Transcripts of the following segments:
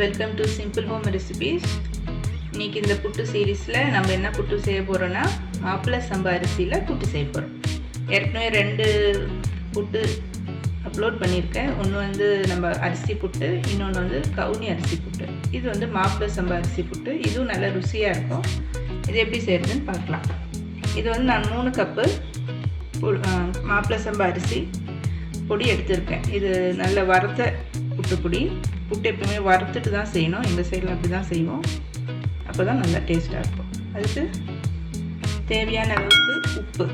Welcome to simple home recipes. இன்றைக்கி இந்த புட்டு சீரீஸில் நம்ம என்ன புட்டு செய்ய போகிறோன்னா மாப்பிள்ளை சம்பா அரிசியில் புட்டு செய்ய போகிறோம். ஏற்கனவே 2 புட்டு அப்லோட் பண்ணியிருக்கேன். ஒன்று வந்து நம்ம அரிசி புட்டு, இன்னொன்று வந்து கவுனி அரிசி புட்டு. இது வந்து மாப்பிள்ளை சம்பா அரிசி புட்டு. இதுவும் நல்ல ருசியாக இருக்கும். இது எப்படி செய்கிறதுன்னு பார்க்கலாம். இது வந்து நான் 3 கப்பு மாப்பிள்ளை சம்பா அரிசி பொடி எடுத்திருக்கேன். இது நல்ல வறுத்த புட்டு பொடி. புட்டு எப்பவுமே வறுத்துட்டு தான் செய்யணும். எங்கள் சைடில் அப்படி தான் செய்வோம். அப்போ தான் நல்லா டேஸ்ட்டாக இருக்கும். அதுக்கு தேவையான அளவுக்கு உப்பு,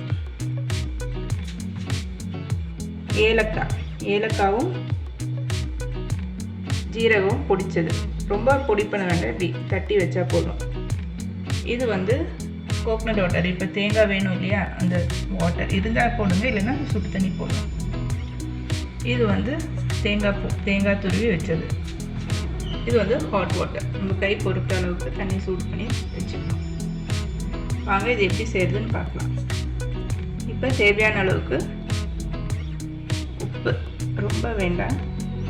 ஏலக்காவும் ஜீரகம் பொடிச்சது. ரொம்ப பொடி பண்ண வேண்டாம், இப்படி தட்டி வச்சா போதும். இது வந்து கோகனட் வாட்டர். இப்போ தேங்காய் வேணும் இல்லையா, அந்த வாட்டர் இருந்தால் போடுங்க, இல்லைன்னா சுடு தண்ணி போடணும். இது வந்து தேங்காய் துருவி வச்சது. இது வந்து ஹாட் வாட்டர். நம்ம கை பொறுக்கிற அளவுக்கு தண்ணி சூடு பண்ணி வச்சுக்கணும். வாங்க இது எப்படி செய்யறதுன்னு பார்க்கலாம். இப்போ தேவையான அளவுக்கு உப்பு, ரொம்ப வேண்டாம்,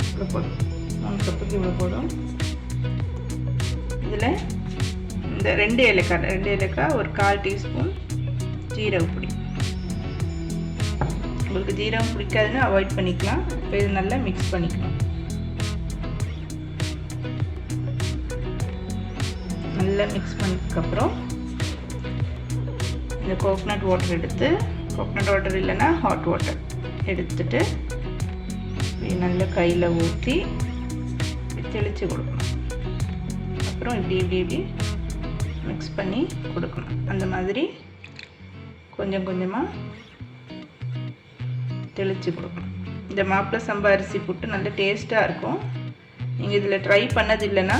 இவ்வளோ போதும். 3 கப்புக்கு இவ்வளோ போதும். இதில் இந்த 2 ஏலக்காய், ஒரு 1/4 டீஸ்பூன் ஜீரக பொடி. உங்களுக்கு ஜீரகம் பிடிக்காதுன்னு அவாய்ட் பண்ணிக்கலாம். இப்போ இது நல்லா மிக்ஸ் பண்ணிக்கலாம். நல்லா மிக்ஸ் பண்ணதுக்கப்புறம் இந்த கோகனட் வாட்டர் எடுத்து, கோகனட் வாட்டர் இல்லைன்னா ஹாட் வாட்டர் எடுத்துட்டு நல்லா கையில் ஊற்றி தெளித்து கொடுக்கணும். அப்புறம் இப்படி மிக்ஸ் பண்ணி கொடுக்கணும். அந்த மாதிரி கொஞ்சம் கொஞ்சமாக தெளித்து கொடுக்கணும். இந்த மாப்பிள்ளை சம்பா அரிசி புட்டு நல்ல டேஸ்ட்டாக இருக்கும். நீங்கள் இதில் ட்ரை பண்ணது இல்லைன்னா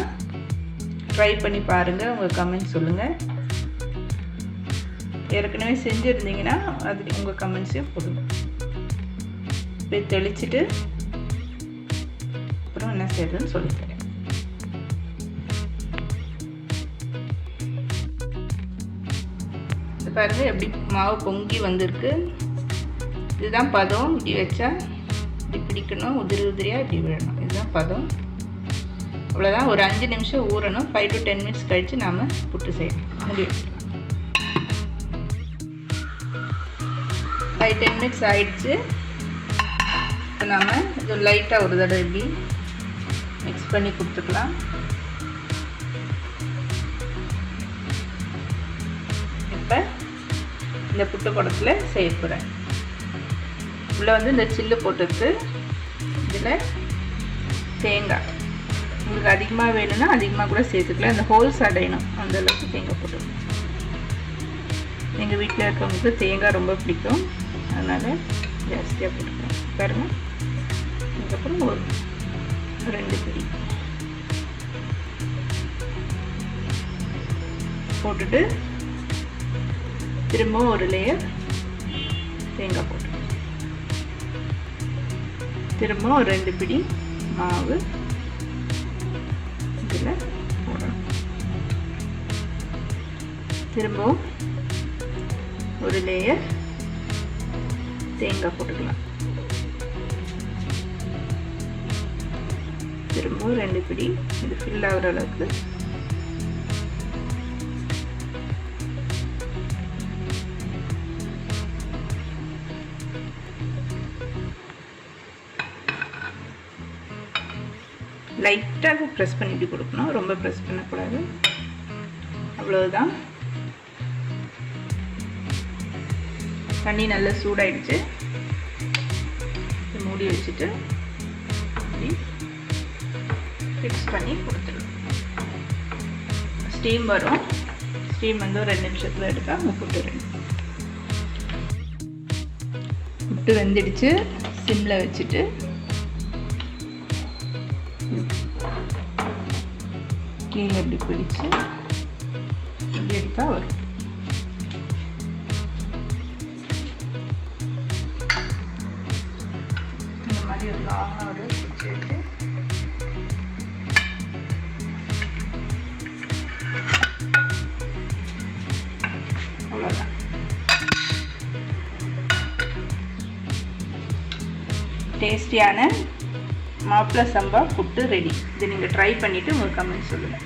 ட்ரை பண்ணி பாருங்கள், உங்கள் கமெண்ட் சொல்லுங்கள். ஏற்கனவே செஞ்சுருந்தீங்கன்னா அது உங்கள் கமெண்ட்ஸையும் போடுங்க. இப்போ தெளிச்சுட்டு அப்புறம் என்ன செய்யறதுன்னு சொல்லித்தரேன். இது பாருங்கள் எப்படி மாவு பொங்கி வந்திருக்கு. இதுதான் பதம். இப்படி வச்சா இப்படி பிடிக்கணும், உதிரியாக இப்படி விழணும். இதுதான் பதம். அவ்வளோதான். ஒரு 5 நிமிஷம் ஊறணும். 5 to 10 மினிட்ஸ் கழித்து நாம் புட்டு செய்யணும். மூடி வச்சுக்கலாம். 5-10 மினிட்ஸ் ஆயிடுச்சு. இப்போ நாம் இது லைட்டாக ஒரு தடவை இப்படி மிக்ஸ் பண்ணி கொடுத்துக்கலாம். இப்போ இந்த புட்டு குடத்தில் செய்ய போகிறேன். உள்ளே வந்து இந்த சில்லு போட்டுருக்கு. இதில் தேங்காய் உங்களுக்கு அதிகமாக வேணும்னா அதிகமாக கூட சேர்த்துக்கலாம். இந்த ஹோல்ஸ் அடையணும் அந்த அளவுக்கு தேங்காய் போட்டுக்கணும். எங்கள் வீட்டில் இருக்கவங்களுக்கு தேங்காய் ரொம்ப பிடிக்கும், அதனால் ஜாஸ்தியாக போட்டுக்கலாம். பாருங்க. அதுக்கப்புறம் ஒரு 2 பிடி போட்டுட்டு திரும்பவும் ஒரு லேயர் தேங்காய் போட்டு திரும்பவும் ஒரு 2 பிடி மாவு இதில் போடணும். திரும்பவும் ஒரு லேயர் தேங்காய் போட்டுக்கலாம். திரும்பவும் 2 பிடி. இது ஃபில் ஆகிற அளவுக்கு லைட்டாக ப்ரெஸ் பண்ணிட்டு கொடுக்கணும், ரொம்ப ப்ரெஸ் பண்ணக்கூடாது. அவ்வளோதான். தண்ணி நல்லா சூடாயிடுச்சு. மூடி வச்சுட்டு ஃபிக்ஸ் பண்ணி கொடுத்துடணும். ஸ்டீம் வரும். ஸ்டீம் வந்து ஒரு 2 நிமிஷத்தில் எடுத்தால் புட்டு ரெடி. புட்டு வெந்துடுச்சு. சிம்மில் வச்சுட்டு கீழே இப்படி பிடிச்சு இப்படி எடுத்தால் வரும். இந்த மாதிரி ஒரு லாங்காக ஒரு பிடிச்சி வச்சு அவ்வளோதான். டேஸ்டியான மாப்பிள்ளை சம்பா புட்டு ரெடி. இதை நீங்கள் ட்ரை பண்ணிவிட்டு உங்கள் கமெண்ட் சொல்லுங்கள்.